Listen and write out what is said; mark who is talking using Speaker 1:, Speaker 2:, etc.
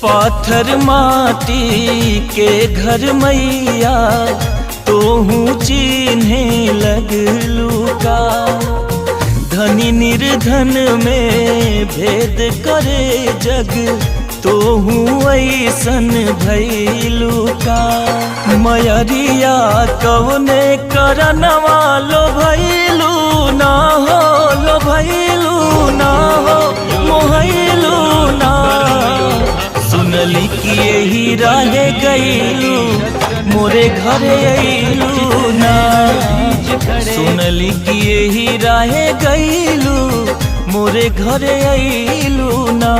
Speaker 1: पाथर माटी के घर मैया तोहू चिन्हे लगलू का। धनी निर्धन में भेद करे जग तोहू ऐसन भैलू का। मयरिया कवने करनवा लो भैलू ना हो, लो भैलू ना हो, मोहैलू ना। सुनली कि यही रहे गईलू मोरे घरे अइलू ना। सुनली कि यही रहे गईलू मोरे घरे अइलू ना।